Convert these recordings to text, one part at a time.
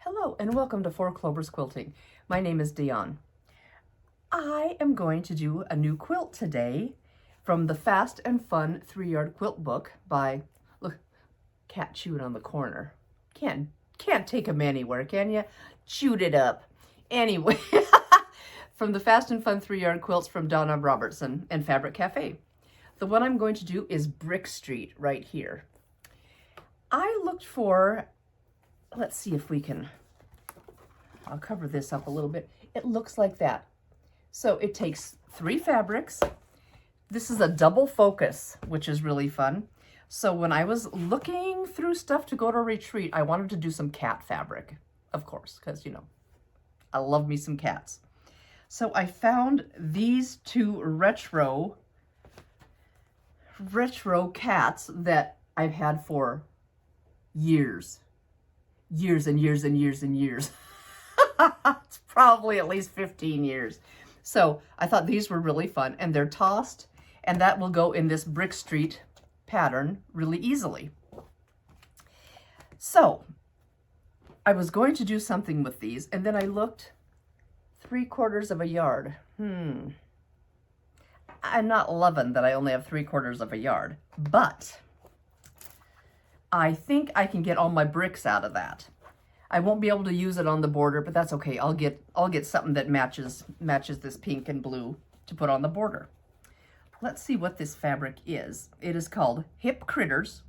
Hello and welcome to Four Clovers Quilting. My name is Diahn. I am going to do a new quilt today from the Fast and Fun 3-Yard Quilt book by, look, cat chewing on the corner. Can't take him anywhere, can you? Chewed it up. Anyway, from the Fast and Fun 3-Yard Quilts from Donna Robertson and Fabric Cafe. The one I'm going to do is Brick Street right here. I looked for, let's see if we can, I'll cover this up a little bit. It looks like that. So it takes 3 fabrics. This is a double focus, which is really fun. So when I was looking through stuff to go to a retreat, I wanted to do some cat fabric, of course, because, you know, I love me some cats. So I found these 2 retro cats that I've had for years and years and years and years. It's probably at least 15 years. So I thought these were really fun, and they're tossed, and that will go in this Brick Street pattern really easily. So I was going to do something with these, and then I looked 3/4 of a yard. I'm not loving that I only have 3/4 of a yard, but I think I can get all my bricks out of that. I won't be able to use it on the border, but that's okay. I'll get something that matches this pink and blue to put on the border. Let's see what this fabric is. It is called Hip Critters,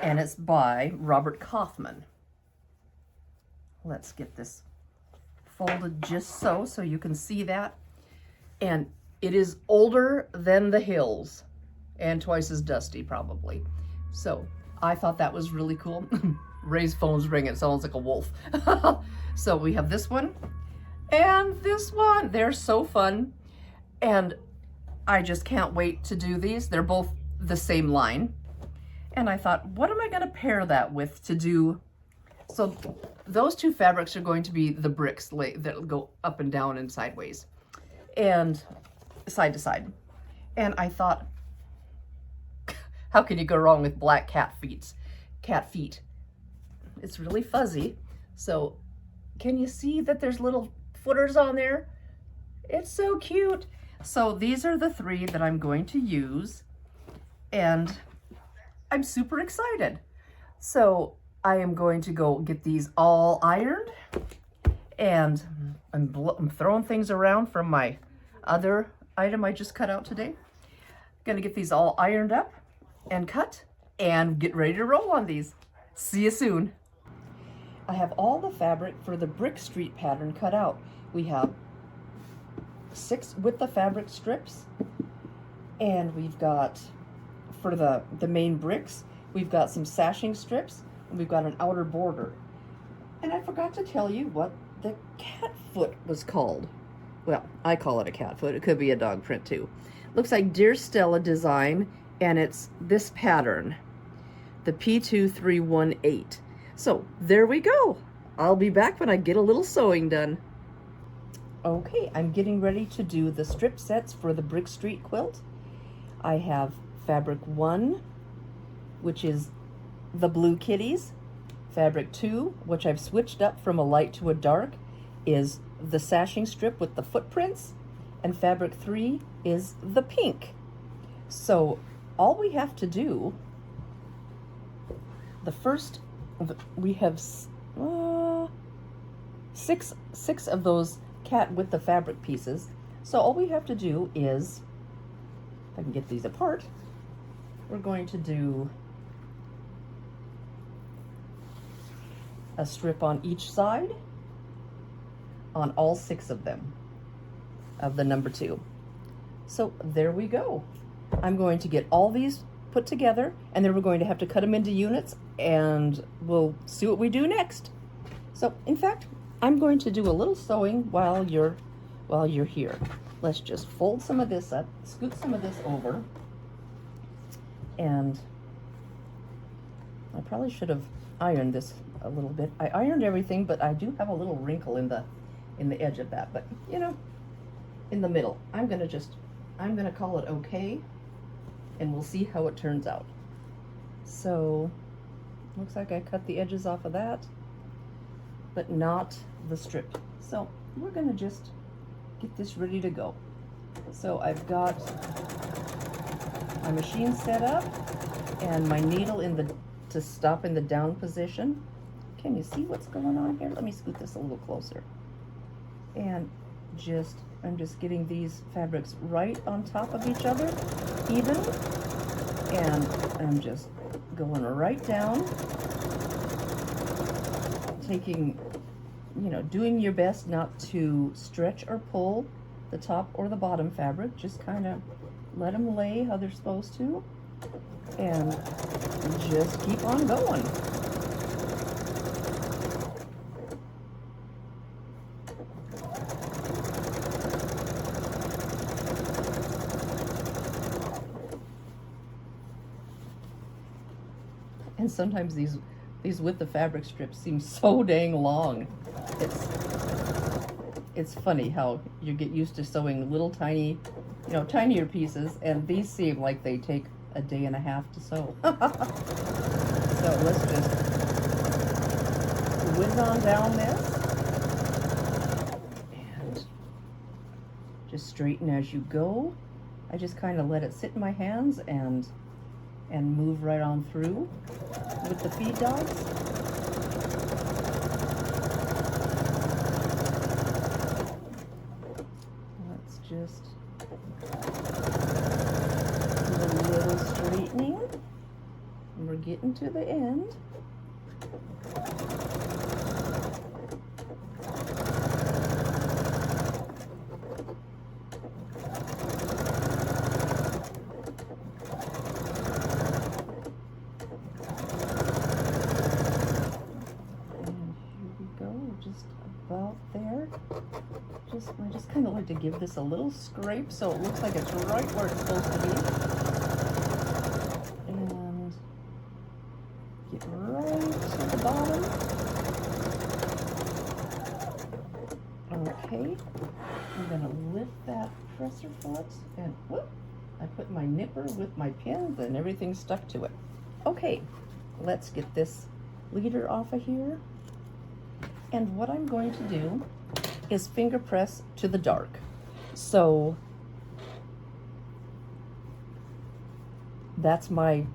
and it's by Robert Kaufman. Let's get this folded just so you can see that. And it is older than the hills and twice as dusty probably. So I thought that was really cool. Ray's phone's ringing. It sounds like a wolf. So we have this one and this one. They're so fun. And I just can't wait to do these. They're both the same line. And I thought, what am I going to pair that with to do? So those 2 fabrics are going to be the bricks that go up and down and sideways and side to side. And I thought, how can you go wrong with black cat feet? It's really fuzzy. So can you see that there's little footers on there? It's so cute. So these are the 3 that I'm going to use, and I'm super excited. So I am going to go get these all ironed, and I'm throwing things around from my other item I just cut out today. Gonna get these all ironed up and cut and get ready to roll on these. See you soon. I have all the fabric for the Brick Street pattern cut out. We have 6 with the fabric strips, and we've got, for the main bricks, we've got some sashing strips, and we've got an outer border. And I forgot to tell you what the cat foot was called. Well, I call it a cat foot. It could be a dog print too. Looks like Dear Stella design, and it's this pattern, the P2318. So there we go. I'll be back when I get a little sewing done. Okay, I'm getting ready to do the strip sets for the Brick Street quilt. I have fabric 1, which is the blue kitties. Fabric 2, which I've switched up from a light to a dark, is the sashing strip with the footprints. And fabric 3 is the pink. So all we have to do, we have 6 of those cat with the fabric pieces. So all we have to do is, if I can get these apart, we're going to do a strip on each side on all 6 of them, of the number 2. So there we go. I'm going to get all these put together, and then we're going to have to cut them into units, and we'll see what we do next. So in fact, I'm going to do a little sewing while you're here. Let's just fold some of this up, scoot some of this over, and I probably should have ironed this a little bit. I ironed everything, but I do have a little wrinkle in the edge of that, but you know, in the middle. I'm gonna call it okay, and we'll see how it turns out. So looks like I cut the edges off of that. but not the strip. So we're gonna just get this ready to go. So I've got my machine set up and my needle to stop in the down position. Can you see what's going on here? Let me scoot this a little closer. And I'm just getting these fabrics right on top of each other, even, and I'm just going right down, taking, doing your best not to stretch or pull the top or the bottom fabric. Just kind of let them lay how they're supposed to, and just keep on going. And sometimes these with the fabric strips seem so dang long. It's funny how you get used to sewing little tiny, tinier pieces, and these seem like they take a day and a half to sew. So let's just whiz on down this and just straighten as you go. I just kind of let it sit in my hands and move right on through with the feed dogs. Let's just do a little straightening. And we're getting to the end. About there. I just kind of like to give this a little scrape so it looks like it's right where it's supposed to be. And get right to the bottom. Okay. I'm going to lift that presser foot and whoop, I put my nipper with my pins and everything's stuck to it. Okay, let's get this leader off of here. And what I'm going to do is finger press to the dark. So that's my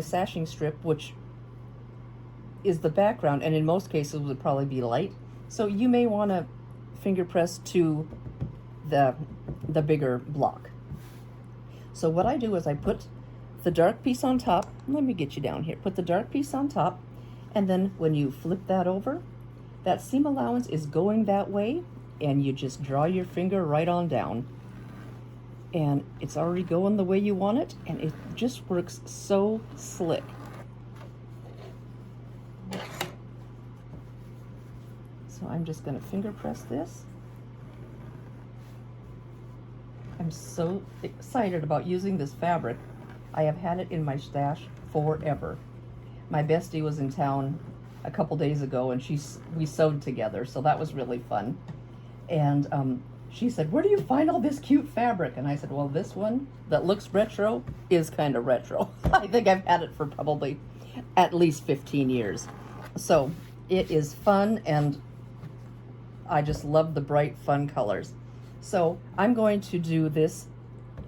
sashing strip, which is the background, and in most cases would probably be light. So you may want to finger press to the bigger block. So what I do is I put the dark piece on top. Let me get you down here. Put the dark piece on top, and then when you flip that over, that seam allowance is going that way, and you just draw your finger right on down. And it's already going the way you want it, and it just works so slick. So I'm just going to finger press this. I'm so excited about using this fabric. I have had it in my stash forever. My bestie was in town a couple days ago, and we sewed together, so that was really fun. And she said, "Where do you find all this cute fabric?" And I said, "Well, this one that looks retro is kind of retro." I think I've had it for probably at least 15 years. So it is fun, and I just love the bright, fun colors. So I'm going to do this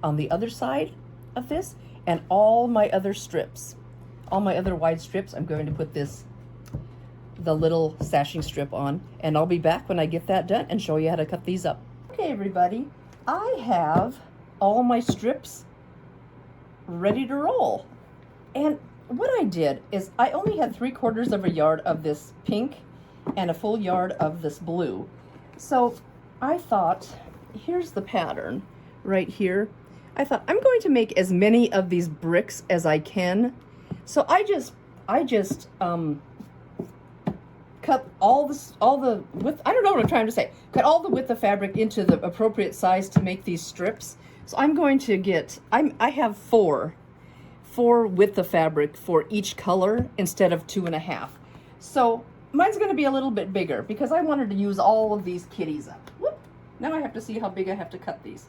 on the other side of this, and all my other strips, all my other wide strips, I'm going to put the little sashing strip on, and I'll be back when I get that done and show you how to cut these up. Okay, everybody, I have all my strips ready to roll. And what I did is I only had 3/4 of a yard of this pink and a full yard of this blue. So I thought, here's the pattern right here. I thought I'm going to make as many of these bricks as I can. So I just cut all the width, I don't know what I'm trying to say, cut all the width of fabric into the appropriate size to make these strips. So I'm going to get, I have four width of fabric for each color instead of 2.5. So mine's going to be a little bit bigger because I wanted to use all of these kitties up. Whoop. Now I have to see how big I have to cut these.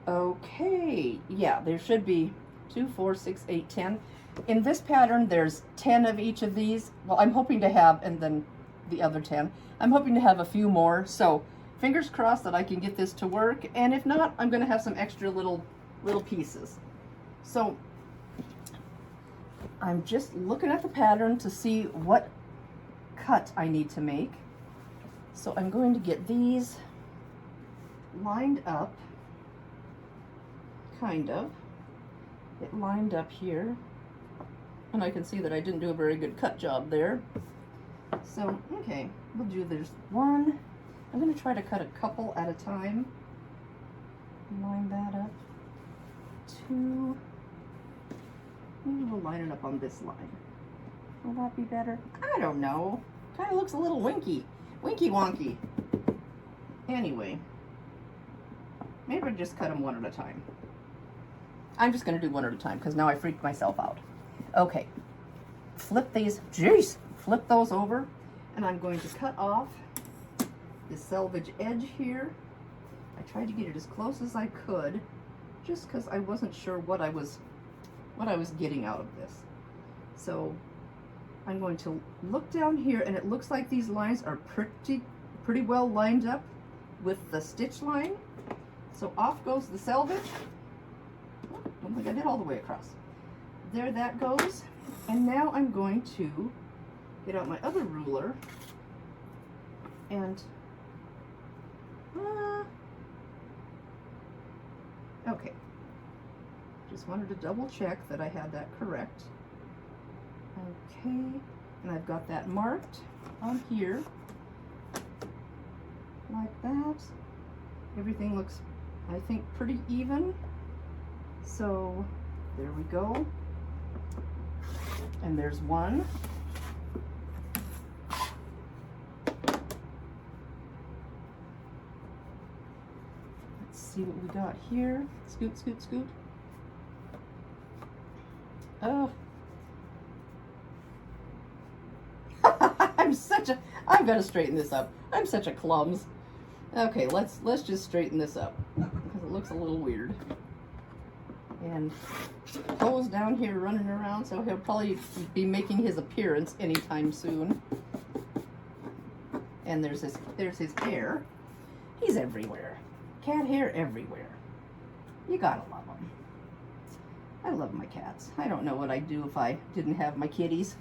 Okay, yeah, there should be 2, 4, 6, 8, 10. In this pattern, there's 10 of each of these. Well, I'm hoping to have, and then the other 10. I'm hoping to have a few more. So fingers crossed that I can get this to work. And if not, I'm going to have some extra little pieces. So I'm just looking at the pattern to see what cut I need to make. So I'm going to get these lined up, kind of. It lined up here. And I can see that I didn't do a very good cut job there. So, okay, we'll do, there's one. I'm going to try to cut a couple at a time. Line that up. Two. Maybe we'll line it up on this line. Will that be better? I don't know. Kind of looks a little winky wonky. Anyway, maybe I'll just cut them one at a time. I'm just going to do one at a time because now I freaked myself out. Okay, flip these, flip those over, and I'm going to cut off the selvage edge here. I tried to get it as close as I could, just because I wasn't sure what I was getting out of this. So I'm going to look down here, and it looks like these lines are pretty well lined up with the stitch line. So off goes the selvage. Oh, don't think I did all the way across. There that goes. And now I'm going to get out my other ruler and okay. Just wanted to double check that I had that correct. Okay, and I've got that marked on here like that. Everything looks, I think, pretty even. So there we go. And there's one. Let's see what we got here. Scoot, scoot, scoot. Oh. I've got to straighten this up. I'm such a clums. Okay, let's just straighten this up because it looks a little weird. And Poe's down here running around, so he'll probably be making his appearance anytime soon. And there's his hair. He's everywhere. Cat hair everywhere. You gotta love him. I love my cats. I don't know what I'd do if I didn't have my kitties.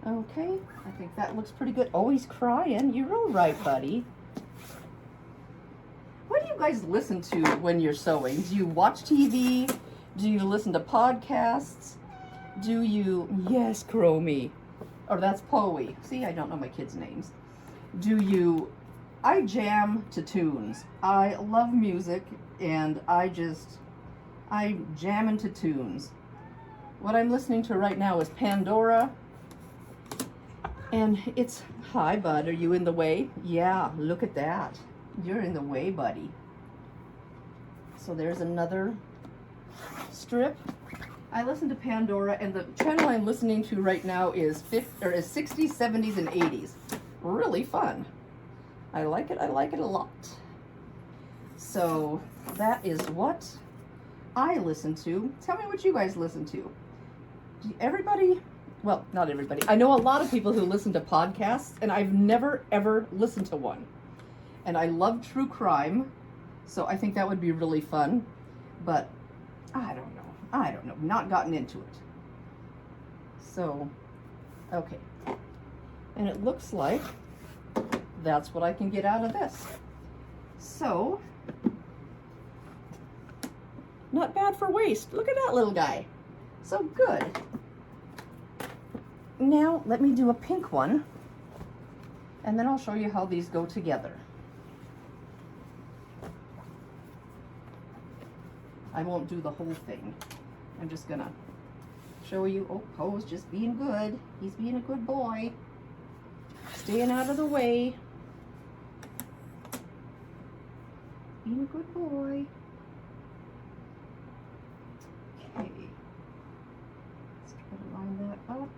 Okay, I think that looks pretty good. Oh, he's crying. You're all right, buddy. What do you guys listen to when you're sewing? Do you watch TV? Do you listen to podcasts? Do you... Yes, Chromie. Or that's Poey. See, I don't know my kids' names. Do you... I jam to tunes. I love music, and I jam into tunes. What I'm listening to right now is Pandora. And it's... Hi, bud. Are you in the way? Yeah, look at that. You're in the way, buddy. So there's another strip. I listen to Pandora, and the channel I'm listening to right now is 60s, 70s, and 80s. Really fun. I like it a lot. So that is what I listen to. Tell me what you guys listen to. Everybody, well, not everybody. I know a lot of people who listen to podcasts, and I've never, ever listened to one. And I love true crime, so I think that would be really fun. But I don't know. Not gotten into it. So, okay. And it looks like that's what I can get out of this. So, not bad for waste. Look at that little guy. So good. Now, let me do a pink one, and then I'll show you how these go together. I won't do the whole thing. I'm just gonna show you. Oh, Poe's just being good. He's being a good boy. Staying out of the way. Being a good boy. Okay. Let's try to line that up.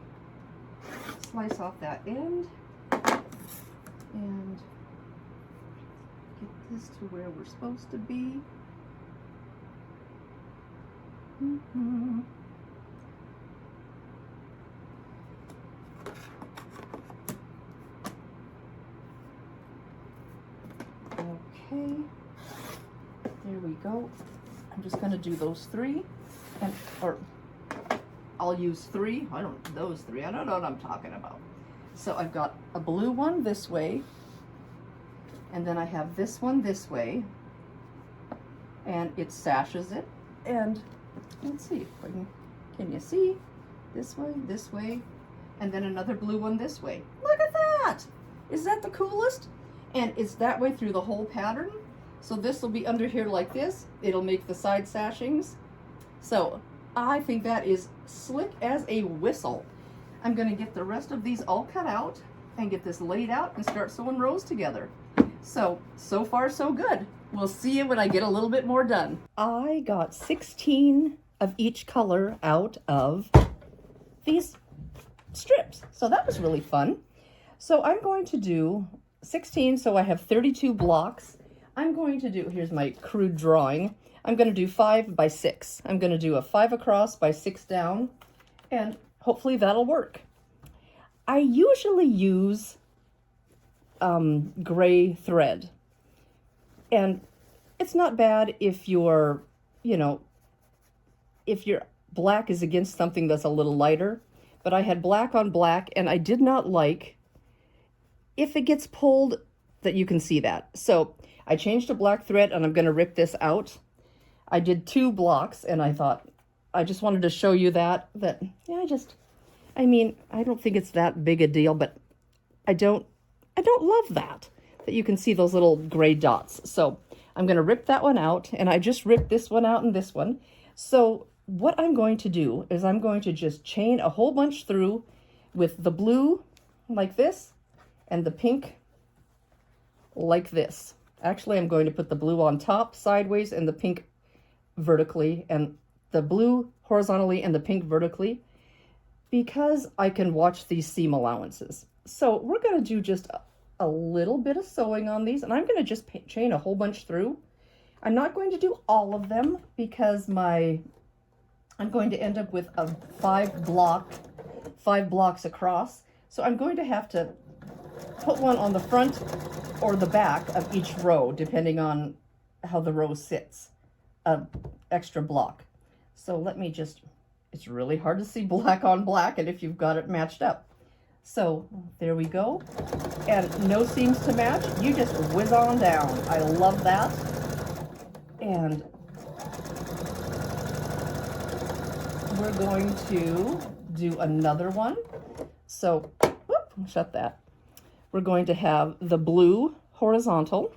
Slice off that end. And get this to where we're supposed to be. we go. I'm just gonna do those three, or I'll use three. Those three. I don't know what I'm talking about. So I've got a blue one this way, and then I have this one this way, and it sashes it. And let's see if I can you see? This way, and then another blue one this way. Look at that! Is that the coolest? And it's that way through the whole pattern. So this will be under here like this. It'll make the side sashings. So I think that is slick as a whistle. I'm gonna get the rest of these all cut out and get this laid out and start sewing rows together. So far so good. We'll see you when I get a little bit more done. I got 16 of each color out of these strips. So that was really fun. So I'm going to do 16, so I have 32 blocks. I'm going to do, here's my crude drawing. I'm going to do 5 by 6. I'm going to do a 5 across by 6 down, and hopefully that'll work. I usually use gray thread, and it's not bad if you're, if your black is against something that's a little lighter, but I had black on black, and I did not like if it gets pulled that you can see that. So I changed to black thread, and I'm going to rip this out. I did 2 blocks, and I thought, I just wanted to show you that yeah, I mean, I don't think it's that big a deal, but I don't love that you can see those little gray dots. So I'm going to rip that one out, and I just ripped this one out and this one. So what I'm going to do is I'm going to just chain a whole bunch through with the blue like this and the pink like this. Actually, I'm going to put the blue on top sideways and the pink vertically, and the blue horizontally and the pink vertically, because I can watch these seam allowances. So we're going to do just a little bit of sewing on these, and I'm going to just chain a whole bunch through. I'm not going to do all of them because I'm going to end up with a 5 blocks across. So I'm going to have to put one on the front or the back of each row, depending on how the row sits, extra block. So let me just, it's really hard to see black on black, and if you've got it matched up. So there we go. And no seams to match, you just whiz on down. I love that. And we're going to do another one. So, whoop, shut that. We're going to have the blue horizontal,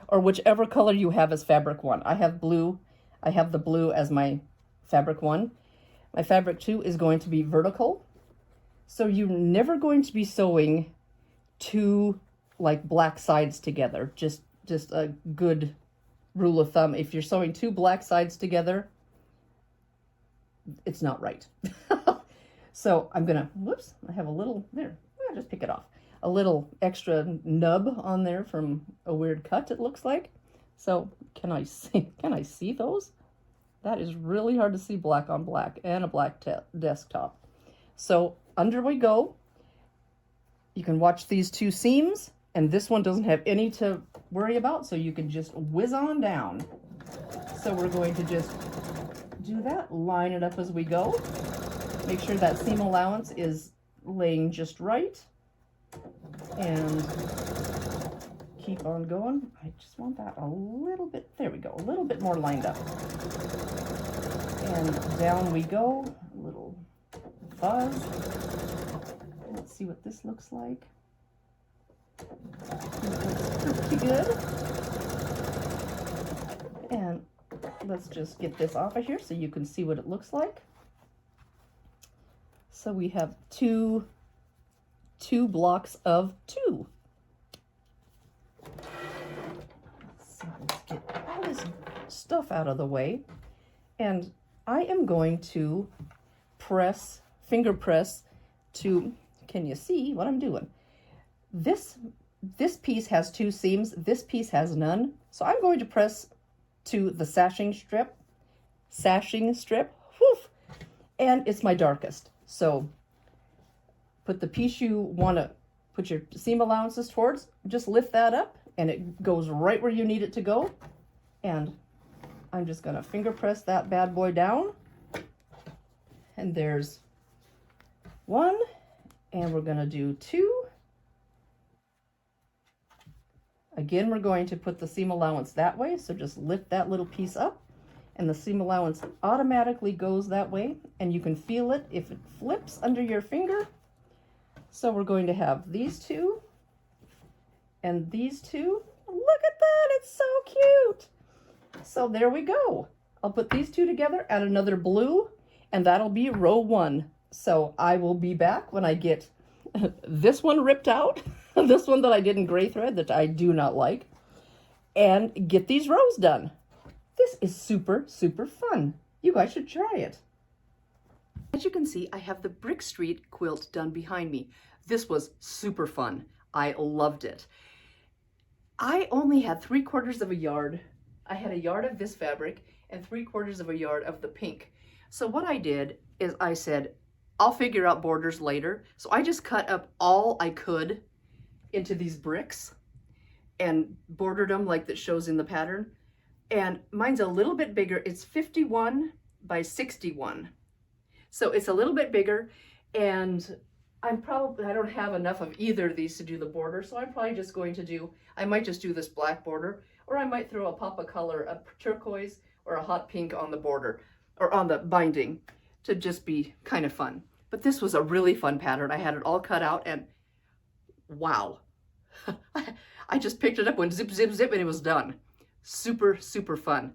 or whichever color you have as fabric 1. I have the blue as my fabric 1. My fabric 2 is going to be vertical. So you're never going to be sewing 2 like black sides together. Just a good rule of thumb. If you're sewing 2 black sides together, it's not right. So I'm gonna, whoops, I have a little, there, I'll just pick it off. A little extra nub on there from a weird cut, it looks like. So can I see those? That is really hard to see black on black and a black desktop. So under we go. You can watch these 2 seams, and this one doesn't have any to worry about, so you can just whiz on down. So we're going to just do that, line it up as we go. Make sure that seam allowance is laying just right, and keep on going. I just want that a little bit, there we go, a little bit more lined up. And down we go, a little fuzz. Let's see what this looks like. It looks pretty good. And let's just get this off of here so you can see what it looks like. So we have two blocks of 2. So let's get all this stuff out of the way. And I am going to finger press to, can you see what I'm doing? This piece has 2 seams, this piece has none. So I'm going to press to the sashing strip, whew, and it's my darkest. So put the piece you want to put your seam allowances towards, just lift that up, and it goes right where you need it to go. And I'm just gonna finger press that bad boy down. And there's one, and we're gonna do two. Again, we're going to put the seam allowance that way, so just lift that little piece up, and the seam allowance automatically goes that way, and you can feel it if it flips under your finger. So we're going to have these two, and these two. Look at that, it's so cute. So there we go. I'll put these two together, add another blue, and that'll be row 1. So I will be back when I get this one ripped out, this one that I did in gray thread that I do not like, and get these rows done. This is super, super fun. You guys should try it. As you can see, I have the Brick Street quilt done behind me. This was super fun. I loved it. I only had 3/4 of a yard. I had a yard of this fabric and 3/4 of a yard of the pink. So what I did is I said, I'll figure out borders later. So I just cut up all I could into these bricks and bordered them like that shows in the pattern. And mine's a little bit bigger. It's 51 by 61. So it's a little bit bigger, and I don't have enough of either of these to do the border. So I'm probably just going to do, I might just do this black border, or I might throw a pop of color, a turquoise or a hot pink on the border or on the binding to just be kind of fun. But this was a really fun pattern. I had it all cut out, and wow. I just picked it up, went zip, zip, zip, and it was done. Super, super fun.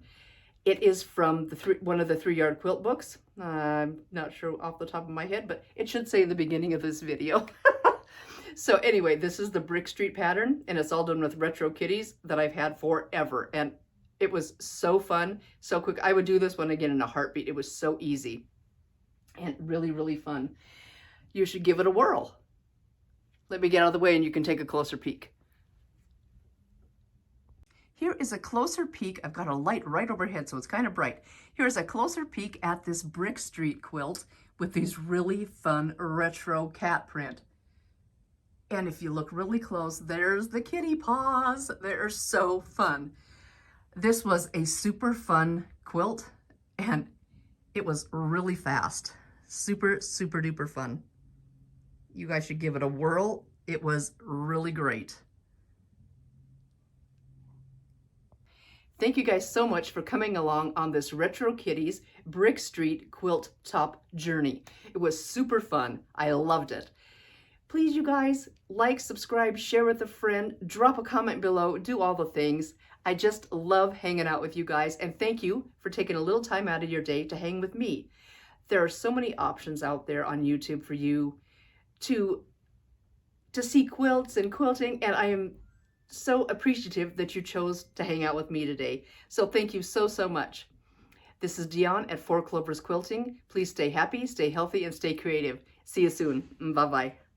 It is from one of the 3-yard quilt books. I'm not sure off the top of my head, but it should say in the beginning of this video. So anyway, this is the Brick Street pattern, and it's all done with retro kitties that I've had forever. And it was so fun, so quick. I would do this one again in a heartbeat. It was so easy and really, really fun. You should give it a whirl. Let me get out of the way and you can take a closer peek. Here is a closer peek. I've got a light right overhead, so it's kind of bright. Here's a closer peek at this Brick Street quilt with these really fun retro cat print. And if you look really close, there's the kitty paws. They're so fun. This was a super fun quilt, and it was really fast. Super, super duper fun. You guys should give it a whirl. It was really great. Thank you guys so much for coming along on this Retro Kitties Brick Street quilt top journey. It was super fun. I loved it. Please, you guys, like, subscribe, share with a friend, drop a comment below, do all the things. I just love hanging out with you guys, and thank you for taking a little time out of your day to hang with me. There are so many options out there on YouTube for you to see quilts and quilting, and I am so appreciative that you chose to hang out with me today. So thank you so, so much. This is Diahn at 4 Clovers Quilting. Please stay happy, stay healthy, and stay creative. See you soon. Bye-bye.